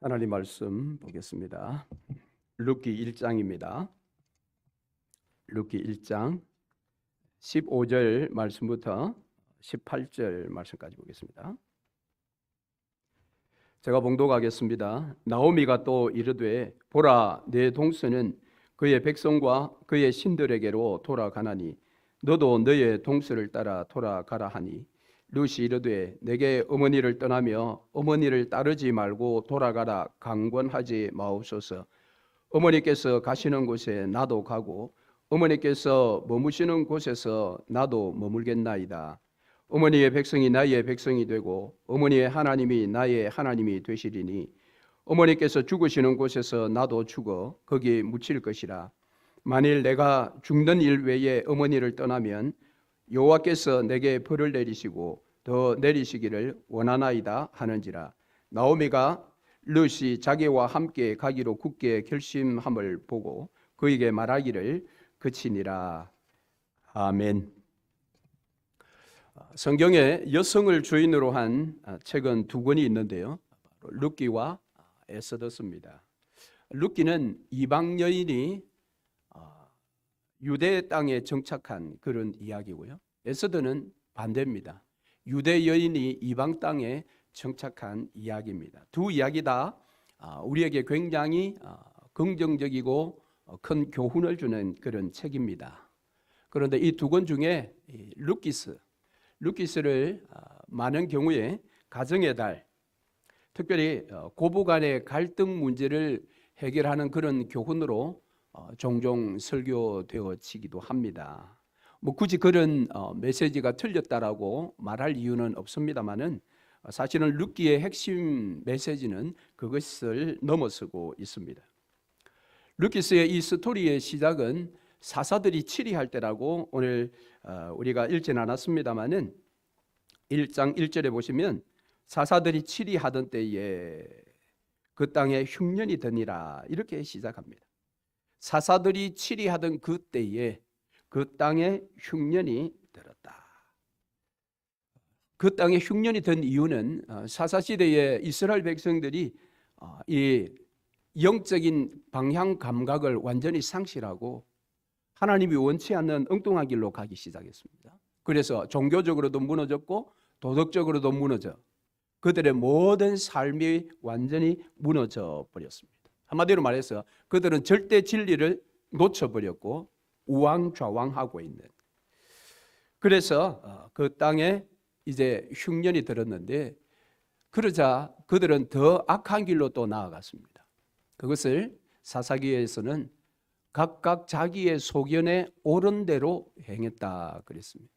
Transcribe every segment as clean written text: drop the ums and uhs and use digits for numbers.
하나님 말씀 보겠습니다. 룻기 1장입니다. 룻기 1장 15절 말씀부터 18절 말씀까지 보겠습니다. 제가 봉독하겠습니다. 나오미가 또 이르되 보라, 내 동서는 그의 백성과 그의 신들에게로 돌아가나니 너도 너의 동서를 따라 돌아가라 하니, 룻이 이르되 내게 어머니를 떠나며 어머니를 따르지 말고 돌아가라 강권하지 마옵소서. 어머니께서 가시는 곳에 나도 가고 어머니께서 머무시는 곳에서 나도 머물겠나이다. 어머니의 백성이 나의 백성이 되고 어머니의 하나님이 나의 하나님이 되시리니, 어머니께서 죽으시는 곳에서 나도 죽어 거기 묻힐 것이라. 만일 내가 죽는 일 외에 어머니를 떠나면 여호와께서 내게 벌을 내리시고 더 내리시기를 원하나이다 하는지라. 나오미가 룻이 자기와 함께 가기로 굳게 결심함을 보고 그에게 말하기를 그치니라. 아멘. 성경에 여성을 주인으로 한 책은 두 권이 있는데요, 룻기와 에스더서입니다. 룻기는 이방 여인이 유대 땅에 정착한 그런 이야기고요, 에스더는 반대입니다. 유대 여인이 이방 땅에 정착한 이야기입니다. 두 이야기 다 우리에게 굉장히 긍정적이고 큰 교훈을 주는 그런 책입니다. 그런데 이 두 권 중에 룻기스를 많은 경우에 가정의 달, 특별히 고부간의 갈등 문제를 해결하는 그런 교훈으로 종종 설교되어지기도 합니다. 굳이 그런 메시지가 틀렸다라고 말할 이유는 없습니다만은, 사실은 룻기의 핵심 메시지는 그것을 넘어서고 있습니다. 룻기스의 이 스토리의 시작은 사사들이 치리할 때라고 오늘 우리가 읽지는 않았습니다만은 1장 1절에 보시면 사사들이 치리하던 때에 그 땅에 흉년이 드니라 이렇게 시작합니다. 사사들이 치리하던 그 때에 그 땅에 흉년이 들었다. 그 땅에 흉년이 든 이유는 사사시대의 이스라엘 백성들이 이 영적인 방향 감각을 완전히 상실하고 하나님이 원치 않는 엉뚱한 길로 가기 시작했습니다. 그래서 종교적으로도 무너졌고 도덕적으로도 무너져 그들의 모든 삶이 완전히 무너져 버렸습니다. 한마디로 말해서 그들은 절대 진리를 놓쳐버렸고 우왕좌왕하고 있는, 그래서 그 땅에 이제 흉년이 들었는데, 그러자 그들은 더 악한 길로 또 나아갔습니다. 그것을 사사기에서는 각각 자기의 소견에 옳은 대로 행했다 그랬습니다.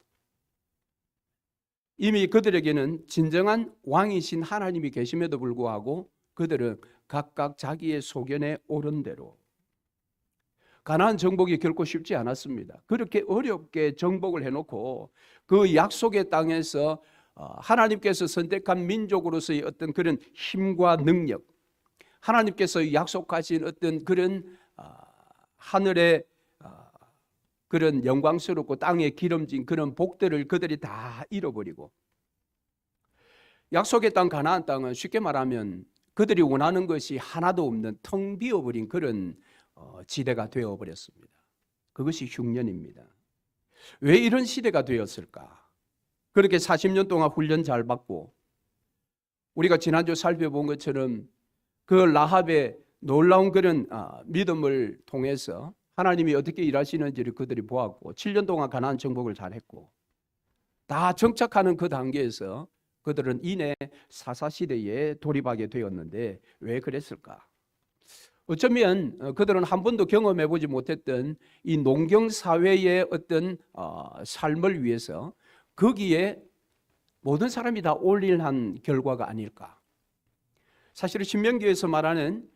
이미 그들에게는 진정한 왕이신 하나님이 계심에도 불구하고 그들은 각각 자기의 소견에 옳은 대로, 가나안 정복이 결코 쉽지 않았습니다. 그렇게 어렵게 정복을 해놓고 그 약속의 땅에서 하나님께서 선택한 민족으로서의 어떤 그런 힘과 능력, 하나님께서 약속하신 어떤 그런 하늘의 그런 영광스럽고 땅에 기름진 그런 복들을 그들이 다 잃어버리고, 약속의 땅 가나안 땅은 쉽게 말하면 그들이 원하는 것이 하나도 없는 텅 비어버린 그런 지대가 되어버렸습니다. 그것이 흉년입니다. 왜 이런 시대가 되었을까? 그렇게 40년 동안 훈련 잘 받고, 우리가 지난주 살펴본 것처럼 그 라합의 놀라운 그런 믿음을 통해서 하나님이 어떻게 일하시는지를 그들이 보았고, 7년 동안 가나안 정복을 잘했고, 다 정착하는 그 단계에서 그들은 이내 사사시대에 돌입하게 되었는데 왜 그랬을까? 어쩌면 그들은 한 번도 경험해보지 못했던 이 농경사회의 어떤 삶을 위해서 거기에 모든 사람이 다 올인한 결과가 아닐까. 사실은 신명기에서 말하는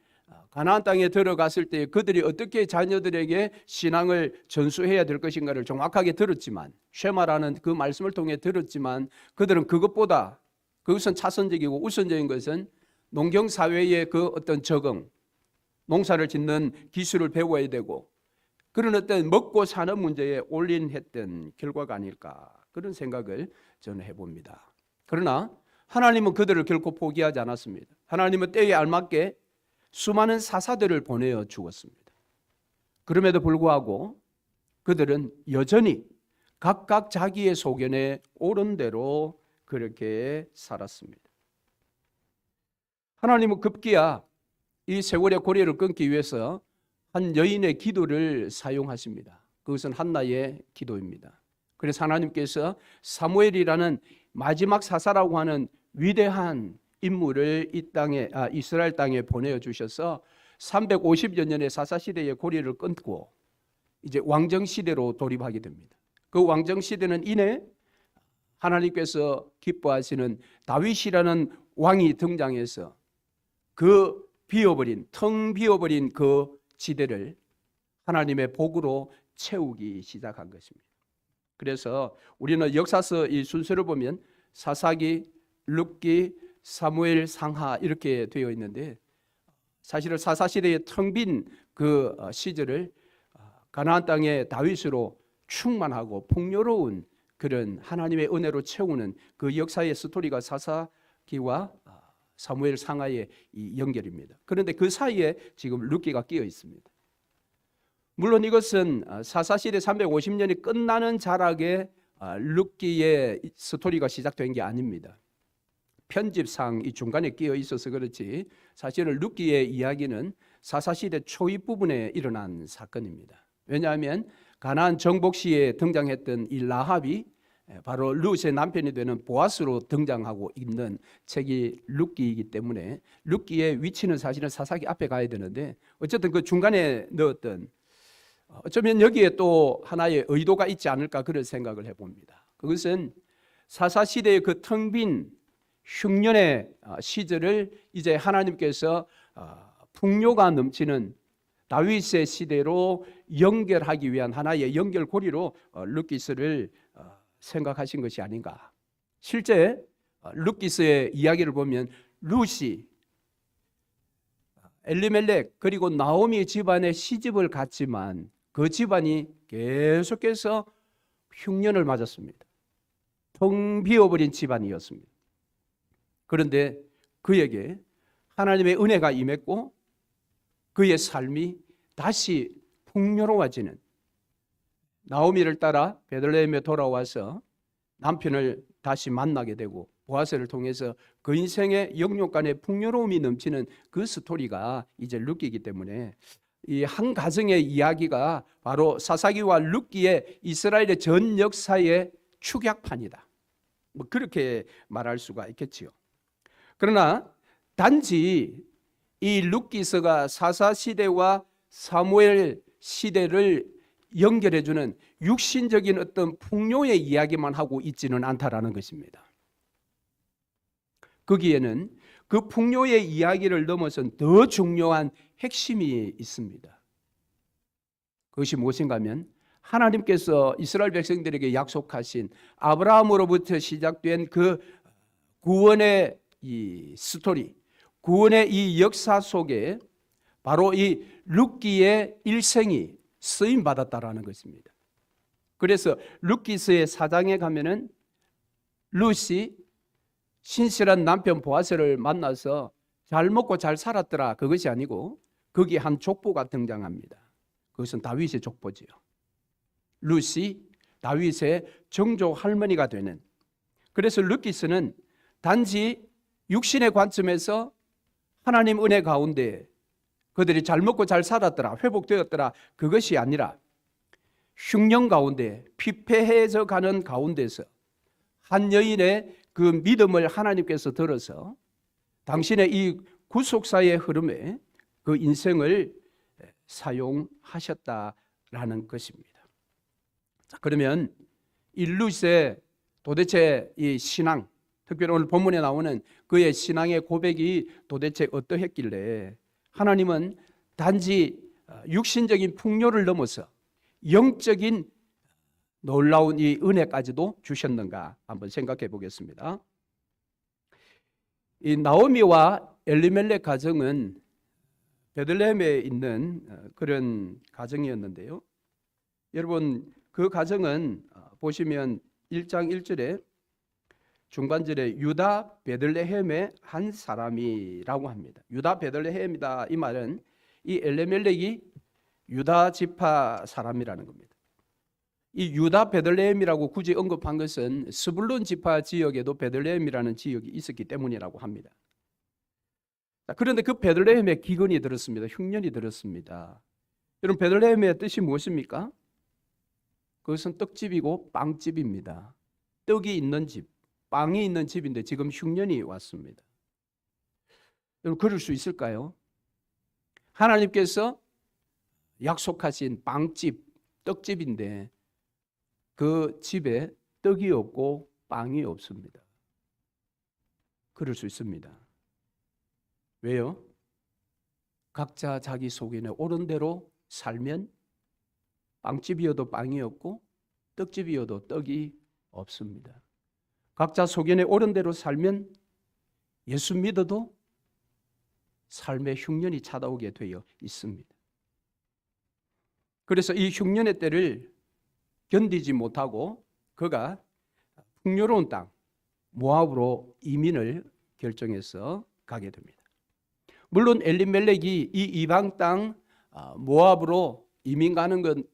가나안 땅에 들어갔을 때 그들이 어떻게 자녀들에게 신앙을 전수해야 될 것인가를 정확하게 들었지만, 쉐마라는 그 말씀을 통해 들었지만, 그들은 그것보다, 그것은 차선적이고 우선적인 것은 농경사회의 그 어떤 적응, 농사를 짓는 기술을 배워야 되고 그런 어떤 먹고 사는 문제에 올인했던 결과가 아닐까, 그런 생각을 저는 해봅니다. 그러나 하나님은 그들을 결코 포기하지 않았습니다. 하나님은 때에 알맞게 수많은 사사들을 보내어 주었습니다. 그럼에도 불구하고 그들은 여전히 각각 자기의 소견에 옳은 대로 그렇게 살았습니다. 하나님은 급기야 이 세월의 고리를 끊기 위해서 한 여인의 기도를 사용하십니다. 그것은 한나의 기도입니다. 그래서 하나님께서 사무엘이라는 마지막 사사라고 하는 위대한 인물을 이 땅에 이스라엘 땅에 보내어 주셔서 350여 년의 사사 시대의 고리를 끊고 이제 왕정 시대로 돌입하게 됩니다. 그 왕정 시대는 이내 하나님께서 기뻐하시는 다윗이라는 왕이 등장해서 그 텅 비어버린 그 지대를 하나님의 복으로 채우기 시작한 것입니다. 그래서 우리는 역사서 이 순서를 보면 사사기, 룻기, 사무엘, 상하 이렇게 되어 있는데 사실은 사사 시대의 텅 빈 그 시절을 가나안 땅의 다윗으로 충만하고 풍요로운 그런 하나님의 은혜로 채우는 그 역사의 스토리가 사사기와 사무엘 상하의 이 연결입니다. 그런데 그 사이에 지금 룻기가 끼어 있습니다. 물론 이것은 사사시대 350년이 끝나는 자락에 룻기의 스토리가 시작된 게 아닙니다. 편집상 이 중간에 끼어 있어서 그렇지 사실은 룻기의 이야기는 사사시대 초입 부분에 일어난 사건입니다. 왜냐하면 가나안 정복 시에 등장했던 이 라합이 바로 룻의 남편이 되는 보아스로 등장하고 있는 책이 룻기이기 때문에 룻기의 위치는 사실은 사사기 앞에 가야 되는데 어쨌든 그 중간에 넣었던 어쩌면 여기에 또 하나의 의도가 있지 않을까 그런 생각을 해봅니다. 그것은 사사시대의 그 텅 빈 흉년의 시절을 이제 하나님께서 풍요가 넘치는 다윗의 시대로 연결하기 위한 하나의 연결고리로 룻기서를 생각하신 것이 아닌가. 실제 룻기서의 이야기를 보면 룻이 엘리멜렉 그리고 나오미 집안에 시집을 갔지만 그 집안이 계속해서 흉년을 맞았습니다. 텅 비어버린 집안이었습니다. 그런데 그에게 하나님의 은혜가 임했고 그의 삶이 다시 풍요로워지는 나오미를 따라 베들레헴에 돌아와서 남편을 다시 만나게 되고 보아스를 통해서 그 인생의 영육간의 풍요로움이 넘치는 그 스토리가 이제 룻기이기 때문에 이 한 가정의 이야기가 바로 사사기와 룻기의 이스라엘의 전 역사의 축약판이다. 뭐 그렇게 말할 수가 있겠지요. 그러나 단지 이 룻기서가 사사 시대와 사무엘 시대를 연결해주는 육신적인 어떤 풍요의 이야기만 하고 있지는 않다라는 것입니다. 거기에는 그 풍요의 이야기를 넘어선 더 중요한 핵심이 있습니다. 그것이 무엇인가 하면 하나님께서 이스라엘 백성들에게 약속하신 아브라함으로부터 시작된 그 구원의 이 스토리, 구원의 이 역사 속에 바로 이 룻기의 일생이 쓰임 받았다라는 것입니다. 그래서 룻기서의 4장에 가면은 룻이 신실한 남편 보아스를 만나서 잘 먹고 잘 살았더라 그것이 아니고 거기에 한 족보가 등장합니다. 그것은 다윗의 족보지요. 룻이 다윗의 정조 할머니가 되는. 그래서 룻기서는 단지 육신의 관점에서 하나님 은혜 가운데 그들이 잘 먹고 잘 살았더라 회복되었더라 그것이 아니라 흉년 가운데 피폐해져 가는 가운데서 한 여인의 그 믿음을 하나님께서 들어서 당신의 이 구속사의 흐름에 그 인생을 사용하셨다라는 것입니다. 자, 그러면 이 룻의 도대체 이 신앙, 특별히 오늘 본문에 나오는 그의 신앙의 고백이 도대체 어떠했길래 하나님은 단지 육신적인 풍요를 넘어서 영적인 놀라운 이 은혜까지도 주셨는가 한번 생각해 보겠습니다. 이 나오미와 엘리멜렉 가정은 베들레헴에 있는 그런 가정이었는데요. 여러분 그 가정은 보시면 1장 1절에 중간절에 유다 베들레헴의 한 사람이라고 합니다. 유다 베들레헴이다 이 말은 이 엘레멜렉이 유다 지파 사람이라는 겁니다. 이 유다 베들레헴이라고 굳이 언급한 것은 스불론 지파 지역에도 베들레헴이라는 지역이 있었기 때문이라고 합니다. 그런데 그 베들레헴에 기근이 들었습니다. 흉년이 들었습니다. 여러분, 베들레헴의 뜻이 무엇입니까? 그것은 떡집이고 빵집입니다. 떡이 있는 집, 빵이 있는 집인데 지금 흉년이 왔습니다. 여러분, 그럴 수 있을까요? 하나님께서 약속하신 빵집, 떡집인데 그 집에 떡이 없고 빵이 없습니다. 그럴 수 있습니다. 왜요? 각자 자기 속인에 옳은 대로 살면 빵집이어도 빵이 없고 떡집이어도 떡이 없습니다. 각자 속인에 옳은 대로 살면 예수 믿어도 삶의 흉년이 찾아오게 되어 있습니다. 그래서 이 흉년의 때를 견디지 못하고 그가 풍요로운 땅 모압으로 이민을 결정해서 가게 됩니다. 물론 엘리멜렉이 이 이방 땅 모압으로 이민 가는 건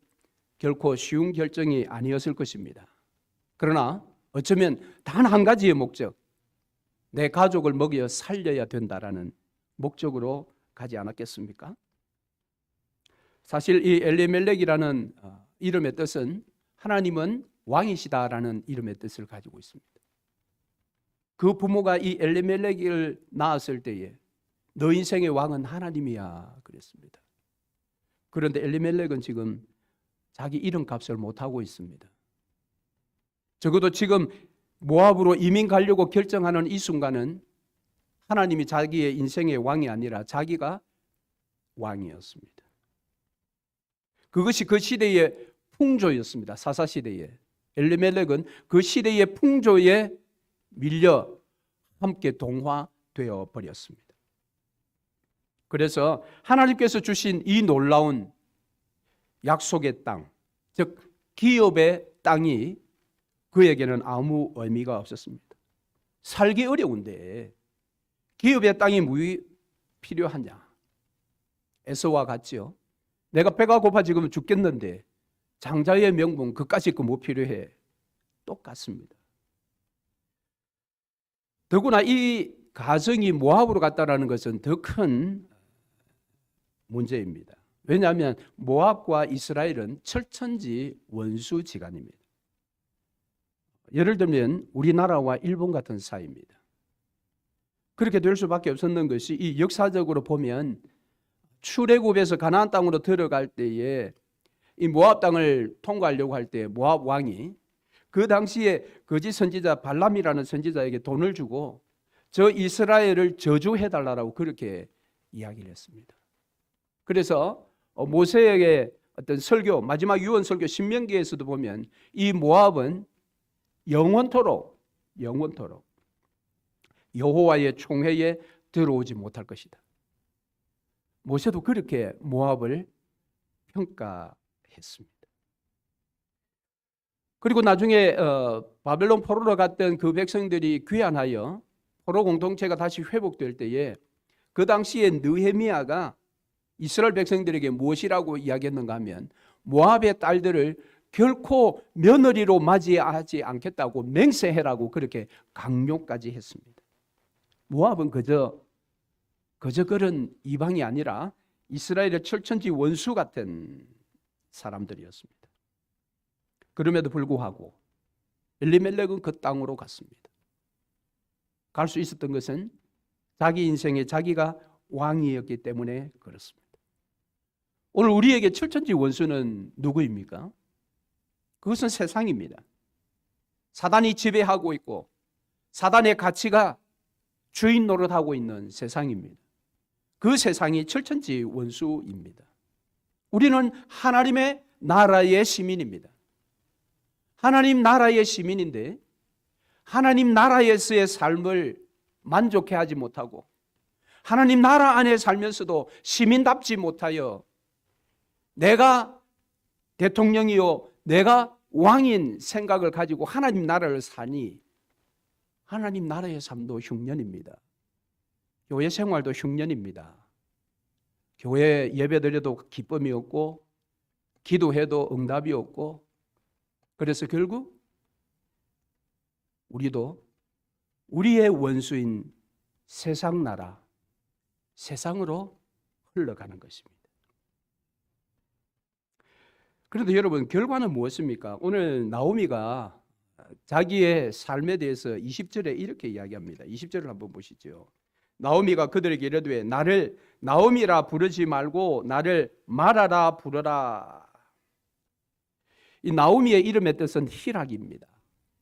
결코 쉬운 결정이 아니었을 것입니다. 그러나 어쩌면 단 한 가지의 목적, 내 가족을 먹여 살려야 된다라는 목적으로 가지 않았겠습니까? 사실 이 엘리멜렉이라는 이름의 뜻은 하나님은 왕이시다라는 이름의 뜻을 가지고 있습니다. 그 부모가 이 엘리멜렉을 낳았을 때에 너 인생의 왕은 하나님이야 그랬습니다. 그런데 엘리멜렉은 지금 자기 이름값을 못하고 있습니다. 적어도 지금 모압으로 이민 가려고 결정하는 이 순간은 하나님이 자기의 인생의 왕이 아니라 자기가 왕이었습니다. 그것이 그 시대의 풍조였습니다. 사사시대에. 엘리멜렉은 그 시대의 풍조에 밀려 함께 동화되어 버렸습니다. 그래서 하나님께서 주신 이 놀라운 약속의 땅, 즉 기업의 땅이 그에게는 아무 의미가 없었습니다. 살기 어려운데 기업의 땅이 무엇이 필요하냐? 에서와 같지요. 내가 배가 고파 지금 죽겠는데 장자의 명분 그까짓 거 뭐 필요해? 똑같습니다. 더구나 이 가정이 모압으로 갔다라는 것은 더 큰 문제입니다. 왜냐하면 모압과 이스라엘은 철천지 원수지간입니다. 예를 들면 우리나라와 일본 같은 사이입니다. 그렇게 될 수밖에 없었는 것이 이 역사적으로 보면 출애굽에서 가나안 땅으로 들어갈 때에 이 모압 땅을 통과하려고 할 때 모압 왕이 그 당시에 거짓 선지자 발람이라는 선지자에게 돈을 주고 저 이스라엘을 저주해달라고 그렇게 이야기를 했습니다. 그래서 모세에게 어떤 설교, 마지막 유언 설교 신명기에서도 보면 이 모압은 영원토록 여호와의 총회에 들어오지 못할 것이다. 모세도 그렇게 모압을 평가했습니다. 그리고 나중에 바벨론 포로로 갔던 그 백성들이 귀환하여 포로 공동체가 다시 회복될 때에 그 당시에 느헤미야가 이스라엘 백성들에게 무엇이라고 이야기했는가 하면 모압의 딸들을 결코 며느리로 맞이하지 않겠다고 맹세해라고 그렇게 강요까지 했습니다. 모압은 그저 그런 이방이 아니라 이스라엘의 철천지 원수 같은 사람들이었습니다. 그럼에도 불구하고 엘리멜렉은 그 땅으로 갔습니다. 갈 수 있었던 것은 자기 인생에 자기가 왕이었기 때문에 그렇습니다. 오늘 우리에게 철천지 원수는 누구입니까? 그것은 세상입니다. 사단이 지배하고 있고 사단의 가치가 주인 노릇하고 있는 세상입니다. 그 세상이 철천지 원수입니다. 우리는 하나님의 나라의 시민입니다. 하나님 나라의 시민인데 하나님 나라에서의 삶을 만족해 하지 못하고 하나님 나라 안에 살면서도 시민답지 못하여 내가 대통령이요 내가 왕인 생각을 가지고 하나님 나라를 사니 하나님 나라의 삶도 흉년입니다. 교회 생활도 흉년입니다. 교회 예배드려도 기쁨이 없고 기도해도 응답이 없고, 그래서 결국 우리도 우리의 원수인 세상 나라, 세상으로 흘러가는 것입니다. 그런데 여러분, 결과는 무엇입니까? 오늘 나오미가 자기의 삶에 대해서 20절에 이렇게 이야기합니다. 20절을 한번 보시죠. 나오미가 그들에게 이르되 나를 나오미라 부르지 말고 나를 마라라 부르라. 이 나오미의 이름의 뜻은 희락입니다.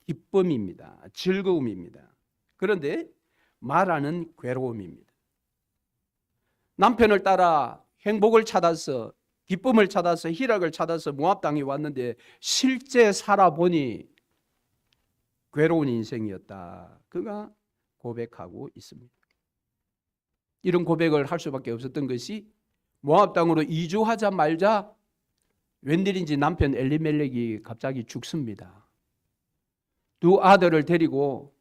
기쁨입니다. 즐거움입니다. 그런데 마라는 괴로움입니다. 남편을 따라 행복을 찾아서, 기쁨을 찾아서, 희락을 찾아서 모압 땅에 왔는데 실제 살아보니 괴로운 인생이었다. 그가 고백하고 있습니다. 이런 고백을 할 수밖에 없었던 것이 모압 땅으로 이주하자마자 웬일인지 남편 엘리멜렉이 갑자기 죽습니다. 두 아들을 데리고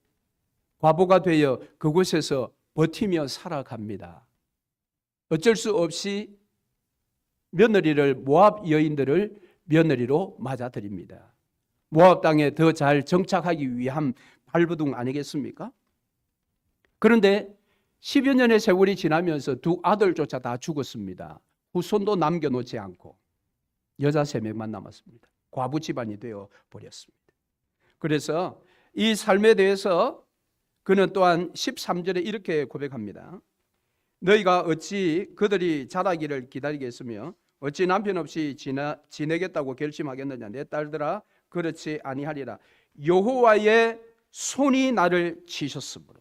과부가 되어 그곳에서 버티며 살아갑니다. 어쩔 수 없이 며느리를, 모압 여인들을 며느리로 맞아들입니다. 모압 땅에 더 잘 정착하기 위한 발버둥 아니겠습니까? 그런데 10여 년의 세월이 지나면서 두 아들조차 다 죽었습니다. 후손도 남겨놓지 않고 여자 3명만 남았습니다. 과부 집안이 되어 버렸습니다. 그래서 이 삶에 대해서 그는 또한 13절에 이렇게 고백합니다. 너희가 어찌 그들이 자라기를 기다리겠으며 어찌 남편 없이 지내겠다고 결심하겠느냐. 내 딸들아, 그렇지 아니하리라. 여호와의 손이 나를 치셨으므로.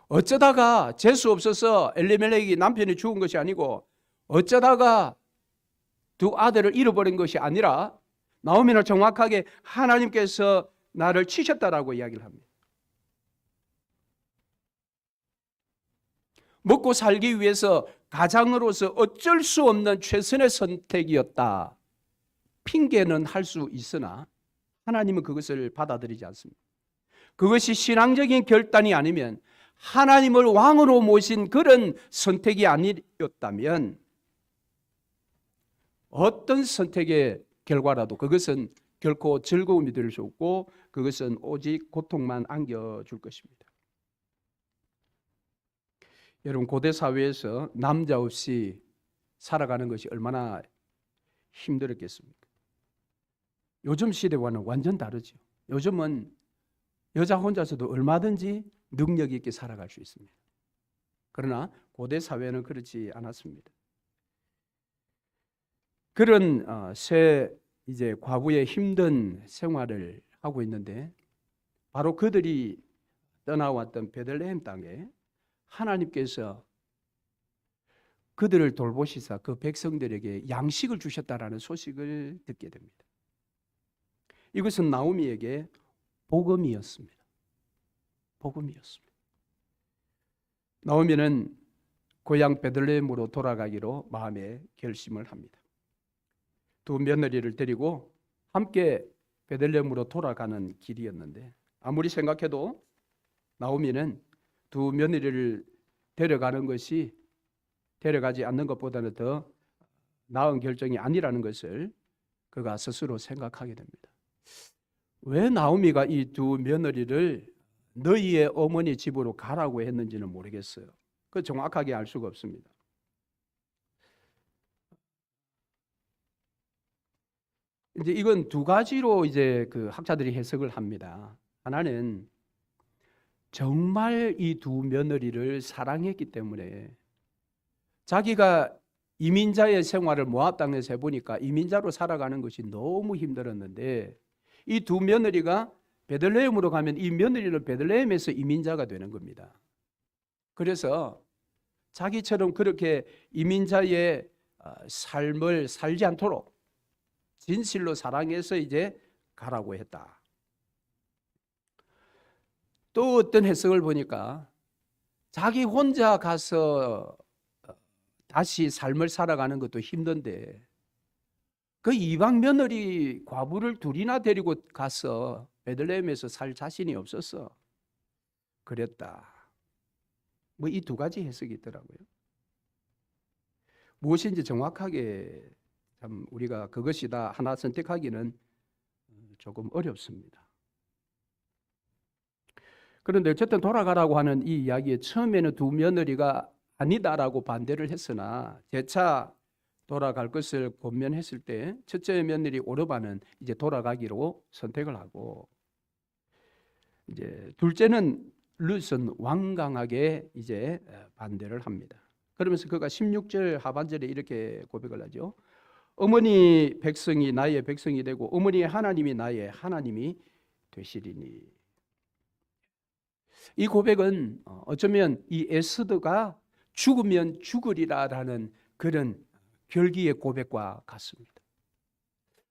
어쩌다가 재수 없어서 엘리멜렉이 남편이 죽은 것이 아니고 어쩌다가 두 아들을 잃어버린 것이 아니라 나오미는 정확하게 하나님께서 나를 치셨다라고 이야기를 합니다. 먹고 살기 위해서 가장으로서 어쩔 수 없는 최선의 선택이었다. 핑계는 할 수 있으나 하나님은 그것을 받아들이지 않습니다. 그것이 신앙적인 결단이 아니면, 하나님을 왕으로 모신 그런 선택이 아니었다면 어떤 선택의 결과라도 그것은 결코 즐거움이 될 수 없고 그것은 오직 고통만 안겨줄 것입니다. 여러분, 고대 사회에서 남자 없이 살아가는 것이 얼마나 힘들었겠습니까? 요즘 시대와는 완전 다르죠. 요즘은 여자 혼자서도 얼마든지 능력 있게 살아갈 수 있습니다. 그러나 고대 사회는 그렇지 않았습니다. 그런 이제 과부의 힘든 생활을 하고 있는데, 바로 그들이 떠나왔던 베들레헴 땅에 하나님께서 그들을 돌보시사 그 백성들에게 양식을 주셨다라는 소식을 듣게 됩니다. 이것은 나오미에게 복음이었습니다. 복음이었습니다. 나오미는 고향 베들레헴으로 돌아가기로 마음에 결심을 합니다. 두 며느리를 데리고 함께 베들레헴으로 돌아가는 길이었는데, 아무리 생각해도 나오미는 두 며느리를 데려가지 않는 것보다는 더 나은 결정이 아니라는 것을 그가 스스로 생각하게 됩니다. 왜 나오미가 이 두 며느리를 너희의 어머니 집으로 가라고 했는지는 모르겠어요. 그 정확하게 알 수가 없습니다. 이제 이건 두 가지로 이제 그 학자들이 해석을 합니다. 하나는 정말 이 두 며느리를 사랑했기 때문에, 자기가 이민자의 생활을 모압 땅에서 해보니까 이민자로 살아가는 것이 너무 힘들었는데, 이 두 며느리가 베들레헴으로 가면 이 며느리는 베들레헴에서 이민자가 되는 겁니다. 그래서 자기처럼 그렇게 이민자의 삶을 살지 않도록 진실로 사랑해서 이제 가라고 했다. 또 어떤 해석을 보니까 자기 혼자 가서 다시 삶을 살아가는 것도 힘든데 그 이방 며느리 과부를 둘이나 데리고 가서 베들레헴에서 살 자신이 없었어. 그랬다. 뭐 이 두 가지 해석이 있더라고요. 무엇인지 정확하게 참 우리가 그것이다 하나 선택하기는 조금 어렵습니다. 그런데 어쨌든 돌아가라고 하는 이 이야기에 처음에는 두 며느리가 아니다라고 반대를 했으나 재차 돌아갈 것을 권면했을 때 첫째 며느리 오르바는 이제 돌아가기로 선택을 하고, 이제 둘째는 룻은 완강하게 이제 반대를 합니다. 그러면서 그가 16절 하반절에 이렇게 고백을 하죠. 어머니 백성이 나의 백성이 되고 어머니의 하나님이 나의 하나님이 되시리니. 이 고백은 어쩌면 이 에스더가 죽으면 죽으리라라는 그런 결기의 고백과 같습니다.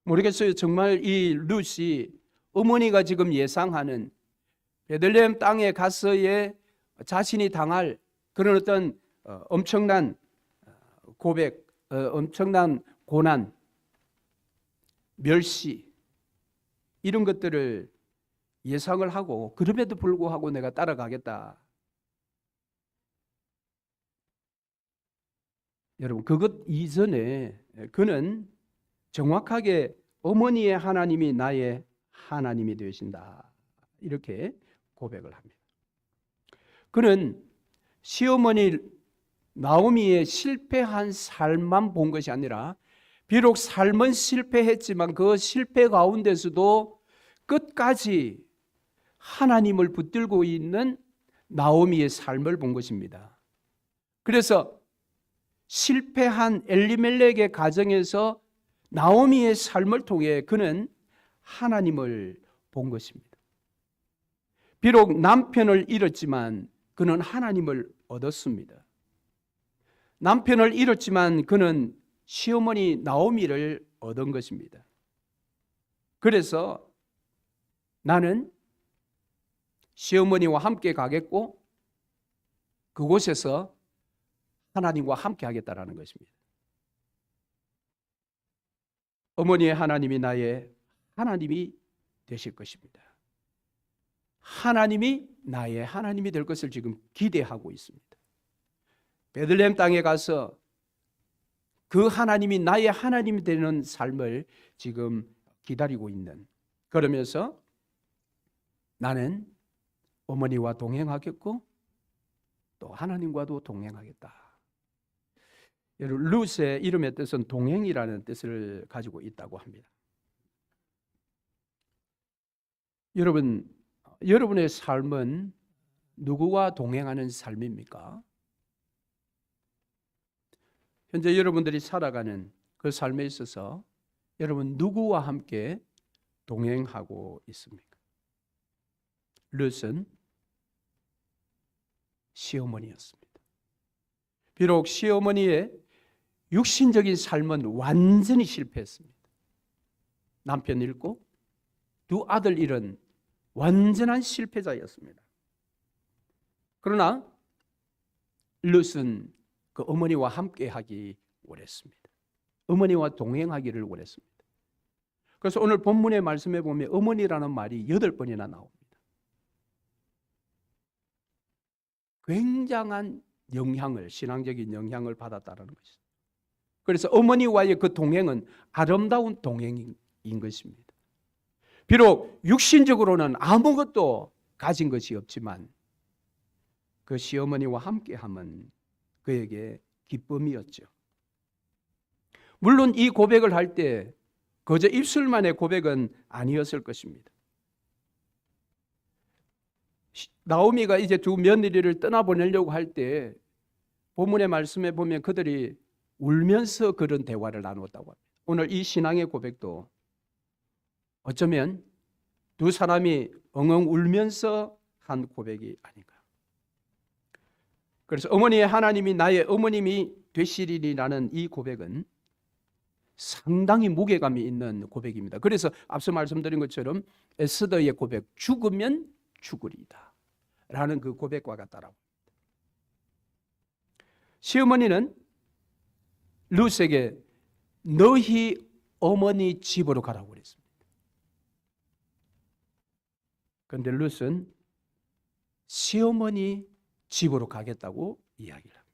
모르겠어요. 정말 이 룻이 어머니가 지금 예상하는 베들레헴 땅에 가서의 자신이 당할 그런 어떤 엄청난 고백, 엄청난 고난, 멸시 이런 것들을 예상을 하고 그럼에도 불구하고 내가 따라가겠다. 여러분 그것 이전에 그는 정확하게 어머니의 하나님이 나의 하나님이 되신다. 이렇게 고백을 합니다. 그는 시어머니 나오미의 실패한 삶만 본 것이 아니라 비록 삶은 실패했지만 그 실패 가운데서도 끝까지 하나님을 붙들고 있는 나오미의 삶을 본 것입니다. 그래서 실패한 엘리멜렉의 가정에서 나오미의 삶을 통해 그는 하나님을 본 것입니다. 비록 남편을 잃었지만 그는 하나님을 얻었습니다. 남편을 잃었지만 그는 시어머니 나오미를 얻은 것입니다. 그래서 나는 시어머니와 함께 가겠고 그곳에서 하나님과 함께 하겠다라는 것입니다. 어머니의 하나님이 나의 하나님이 되실 것입니다. 하나님이 나의 하나님이 될 것을 지금 기대하고 있습니다. 베들레헴 땅에 가서 그 하나님이 나의 하나님이 되는 삶을 지금 기다리고 있는, 그러면서 나는 어머니와 동행하겠고 또 하나님과도 동행하겠다. 여러분 룻의 이름의 뜻은 동행이라는 뜻을 가지고 있다고 합니다. 여러분의 삶은 누구와 동행하는 삶입니까? 현재 여러분들이 살아가는 그 삶에 있어서 여러분 누구와 함께 동행하고 있습니까? 룻은 시어머니였습니다. 비록 시어머니의 육신적인 삶은 완전히 실패했습니다. 남편 잃고 두 아들 잃은 완전한 실패자였습니다. 그러나 룻은 그 어머니와 함께 하기 원했습니다. 어머니와 동행하기를 원했습니다. 그래서 오늘 본문의 말씀에 보면 어머니라는 말이 8번이나 나옵니다. 굉장한 영향을, 신앙적인 영향을 받았다는 것입니다. 그래서 어머니와의 그 동행은 아름다운 동행인 것입니다. 비록 육신적으로는 아무것도 가진 것이 없지만 그 시어머니와 함께함은 그에게 기쁨이었죠. 물론 이 고백을 할 때 그저 입술만의 고백은 아니었을 것입니다. 나오미가 이제 두 며느리를 떠나보내려고 할 때 본문의 말씀에 보면 그들이 울면서 그런 대화를 나누었다고 합니다. 오늘 이 신앙의 고백도 어쩌면 두 사람이 엉엉 울면서 한 고백이 아닌가. 그래서 어머니의 하나님이 나의 어머님이 되시리라는 이 고백은 상당히 무게감이 있는 고백입니다. 그래서 앞서 말씀드린 것처럼 에스더의 고백, 죽으면 죽으리이다 라는 그 고백과 같다라고. 시어머니는 룻에게 너희 어머니 집으로 가라고 그랬습니다. 그런데 룻은 시어머니 집으로 가겠다고 이야기를 합니다.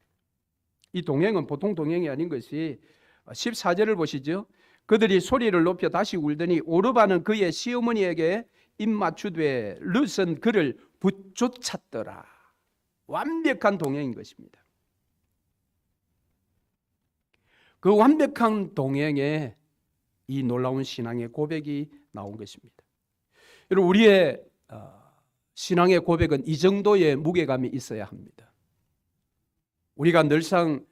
이 동행은 보통 동행이 아닌 것이 14절을 보시죠. 그들이 소리를 높여 다시 울더니 오르바는 그의 시어머니에게 입맞추되 룻은 그를 붙쫓았더라. 완벽한 동행인 것입니다. 그 완벽한 동행에 이 놀라운 신앙의 고백이 나온 것입니다. 여러분, 우리의 신앙의 고백은 이 정도의 무게감이 있어야 합니다. 우리가 늘상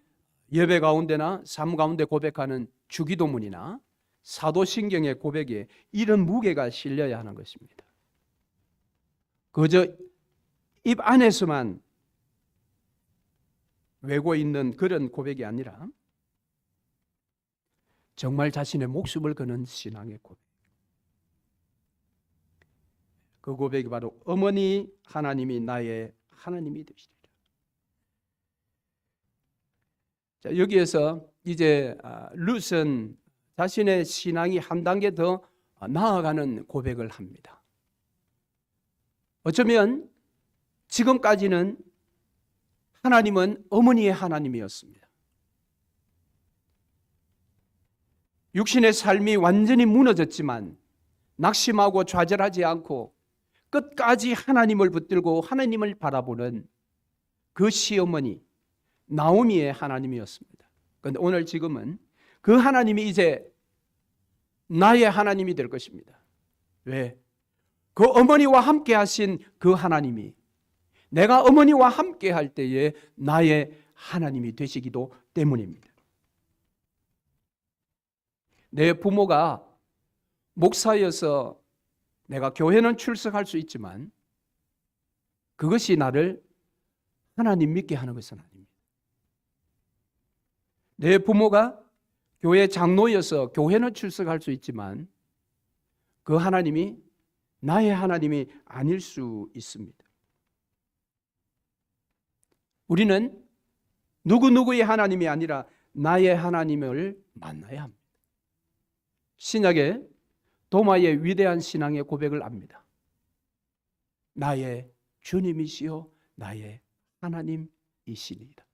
예배 가운데나 삶 가운데 고백하는 주기도문이나 사도신경의 고백에 이런 무게가 실려야 하는 것입니다. 그저 입 안에서만 외고 있는 그런 고백이 아니라 정말 자신의 목숨을 거는 신앙의 고백. 그 고백이 바로 어머니 하나님이 나의 하나님이 되시리라. 자, 여기에서 이제 룻은 자신의 신앙이 한 단계 더 나아가는 고백을 합니다. 어쩌면 지금까지는 하나님은 어머니의 하나님이었습니다. 육신의 삶이 완전히 무너졌지만 낙심하고 좌절하지 않고 끝까지 하나님을 붙들고 하나님을 바라보는 그 시어머니 나오미의 하나님이었습니다. 그런데 오늘 지금은 그 하나님이 이제 나의 하나님이 될 것입니다. 왜? 그 어머니와 함께 하신 그 하나님이 내가 어머니와 함께 할 때에 나의 하나님이 되시기도 때문입니다. 내 부모가 목사여서 내가 교회는 출석할 수 있지만 그것이 나를 하나님 믿게 하는 것은 아닙니다. 내 부모가 교회 장로여서 교회는 출석할 수 있지만 그 하나님이 나의 하나님이 아닐 수 있습니다. 우리는 누구누구의 하나님이 아니라 나의 하나님을 만나야 합니다. 신약에 도마의 위대한 신앙의 고백을 압니다. 나의 주님이시요 나의 하나님이시니이다.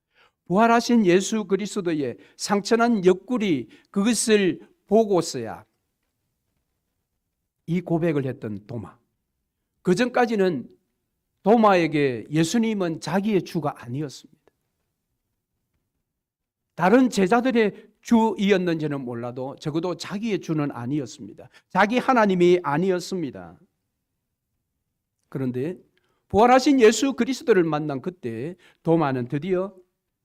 부활하신 예수 그리스도의 상처난 옆구리 그것을 보고서야 이 고백을 했던 도마. 그 전까지는 도마에게 예수님은 자기의 주가 아니었습니다. 다른 제자들의 주이었는지는 몰라도 적어도 자기의 주는 아니었습니다. 자기 하나님이 아니었습니다. 그런데 부활하신 예수 그리스도를 만난 그때 도마는 드디어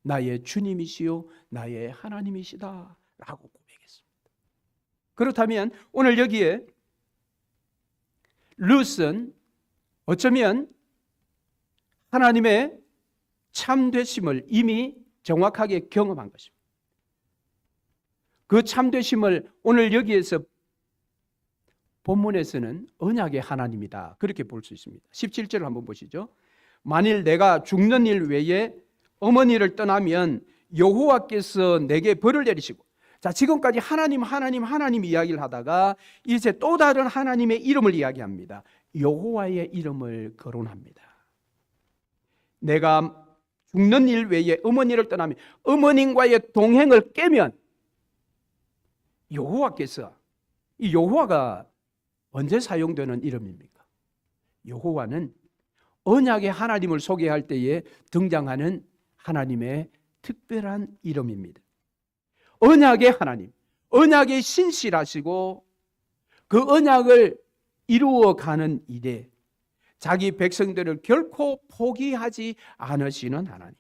나의 주님이시요 나의 하나님이시다 라고 고백했습니다. 그렇다면 오늘 여기에 룻은 어쩌면 하나님의 참되심을 이미 정확하게 경험한 것입니다. 그 참되심을 오늘 여기에서 본문에서는 언약의 하나님이다 그렇게 볼 수 있습니다. 17절을 한번 보시죠. 만일 내가 죽는 일 외에 어머니를 떠나면 여호와께서 내게 벌을 내리시고, 자, 지금까지 하나님 이야기를 하다가 이제 또 다른 하나님의 이름을 이야기합니다. 여호와의 이름을 거론합니다. 내가 죽는 일 외에 어머니를 떠나면, 어머님과의 동행을 깨면 여호와께서, 이 여호와가 언제 사용되는 이름입니까? 여호와는 언약의 하나님을 소개할 때에 등장하는 하나님의 특별한 이름입니다. 언약의 하나님, 언약의 신실하시고 그 언약을 이루어가는 일에 자기 백성들을 결코 포기하지 않으시는 하나님.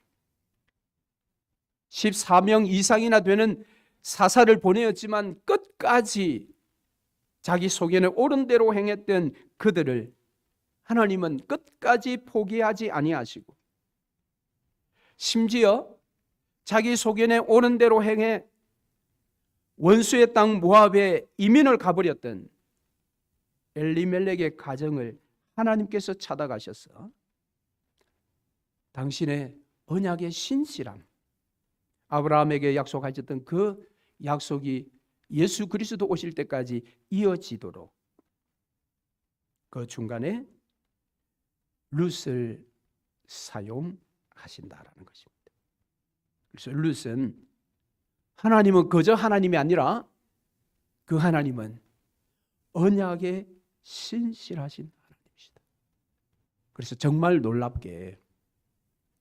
14명 이상이나 되는 사사를 보내었지만 끝까지 자기 속에는 옳은 대로 행했던 그들을 하나님은 끝까지 포기하지 아니하시고, 심지어 자기 속에는 옳은 대로 행해 원수의 땅 모압에 이민을 가버렸던 엘리멜렉의 가정을 하나님께서 찾아가셔서 당신의 언약의 신실함, 아브라함에게 약속하셨던 그 약속이 예수 그리스도 오실 때까지 이어지도록 그 중간에 룻을 사용하신다라는 것입니다. 그래서 룻은 하나님은 그저 하나님이 아니라 그 하나님은 언약에 신실하신 하나님이시다. 그래서 정말 놀랍게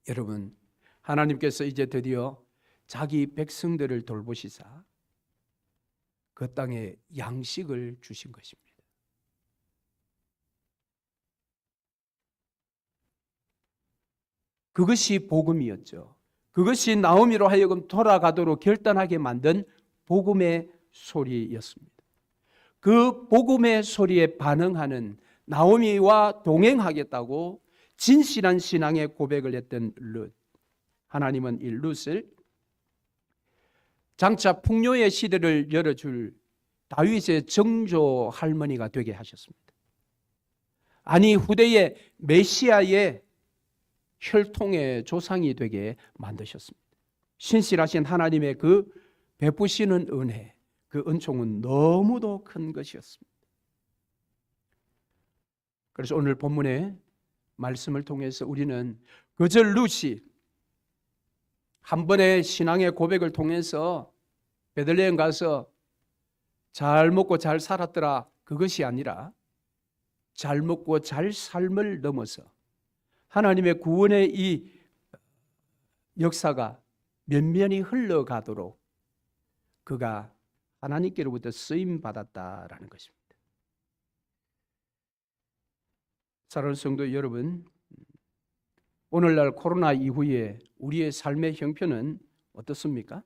여러분, 하나님께서 이제 드디어 자기 백성들을 돌보시사 그 땅에 양식을 주신 것입니다. 그것이 복음이었죠. 그것이 나오미로 하여금 돌아가도록 결단하게 만든 복음의 소리였습니다. 그 복음의 소리에 반응하는 나오미와 동행하겠다고 진실한 신앙의 고백을 했던 룻. 하나님은 이 룻을 장차 풍요의 시대를 열어줄 다윗의 정조 할머니가 되게 하셨습니다. 아니, 후대의 메시아의 혈통의 조상이 되게 만드셨습니다. 신실하신 하나님의 그 베푸시는 은혜, 그 은총은 너무도 큰 것이었습니다. 그래서 오늘 본문의 말씀을 통해서 우리는 그저 룻이 한 번의 신앙의 고백을 통해서 베들레헴 가서 잘 먹고 잘 살았더라, 그것이 아니라 잘 먹고 잘 삶을 넘어서 하나님의 구원의 이 역사가 면면히 흘러가도록 그가 하나님께로부터 쓰임 받았다라는 것입니다. 사랑하는 성도 여러분, 오늘날 코로나 이후에 우리의 삶의 형편은 어떻습니까?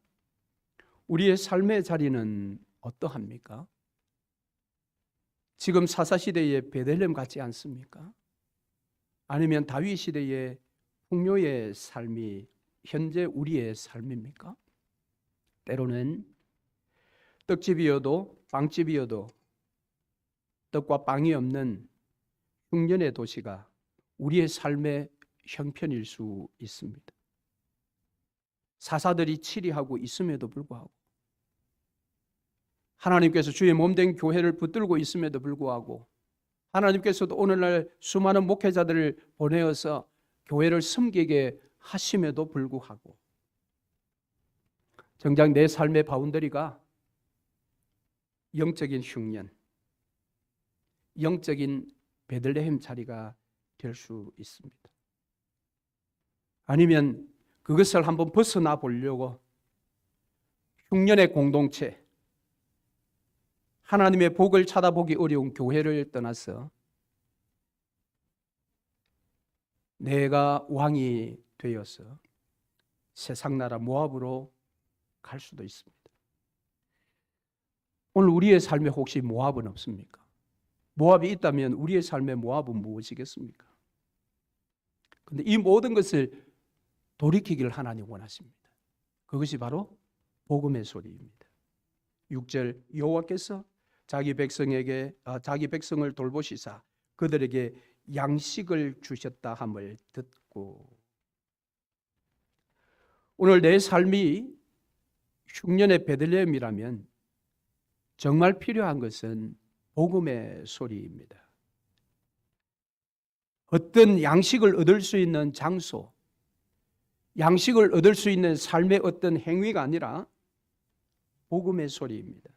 우리의 삶의 자리는 어떠합니까? 지금 사사시대의 베들레헴 같지 않습니까? 아니면 다윗 시대의 풍요의 삶이 현재 우리의 삶입니까? 때로는 떡집이어도 빵집이어도 떡과 빵이 없는 흉년의 도시가 우리의 삶의 형편일 수 있습니다. 사사들이 치리하고 있음에도 불구하고, 하나님께서 주의 몸된 교회를 붙들고 있음에도 불구하고, 하나님께서도 오늘날 수많은 목회자들을 보내어서 교회를 섬기게 하심에도 불구하고, 정작 내 삶의 바운더리가 영적인 흉년, 영적인 베들레헴 자리가 될 수 있습니다. 아니면 그것을 한번 벗어나 보려고 흉년의 공동체, 하나님의 복을 찾아보기 어려운 교회를 떠나서 내가 왕이 되어서 세상 나라 모압으로 갈 수도 있습니다. 오늘 우리의 삶에 혹시 모압은 없습니까? 모압이 있다면 우리의 삶의 모압은 무엇이겠습니까? 그런데 이 모든 것을 돌이키기를 하나님 원하십니다. 그것이 바로 복음의 소리입니다. 6절, 여호와께서 자기 백성을 돌보시사 그들에게 양식을 주셨다 함을 듣고. 오늘 내 삶이 흉년의 베들레헴이라면 정말 필요한 것은 복음의 소리입니다. 어떤 양식을 얻을 수 있는 장소, 양식을 얻을 수 있는 삶의 어떤 행위가 아니라 복음의 소리입니다.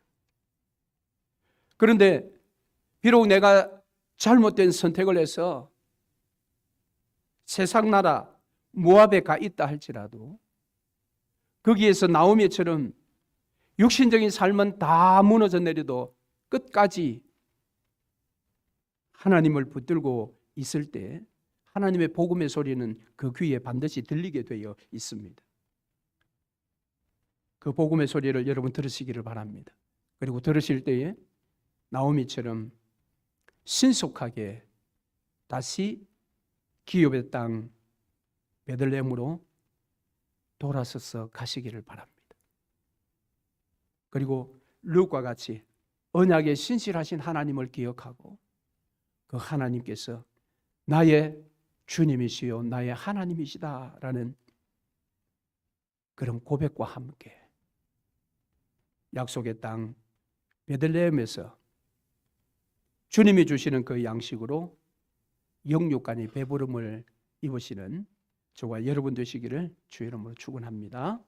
그런데 비록 내가 잘못된 선택을 해서 세상 나라 모압에 가 있다 할지라도 거기에서 나오미처럼 육신적인 삶은 다 무너져 내려도 끝까지 하나님을 붙들고 있을 때 하나님의 복음의 소리는 그 귀에 반드시 들리게 되어 있습니다. 그 복음의 소리를 여러분 들으시기를 바랍니다. 그리고 들으실 때에 나오미처럼 신속하게 다시 기업의 땅 베들레헴으로 돌아서서 가시기를 바랍니다. 그리고 룻과 같이 언약에 신실하신 하나님을 기억하고 그 하나님께서 나의 주님이시요 나의 하나님이시다라는 그런 고백과 함께 약속의 땅 베들레헴에서 주님이 주시는 그 양식으로 영육간의 배부름을 입으시는 저와 여러분 되시기를 주의 이름으로 축원합니다.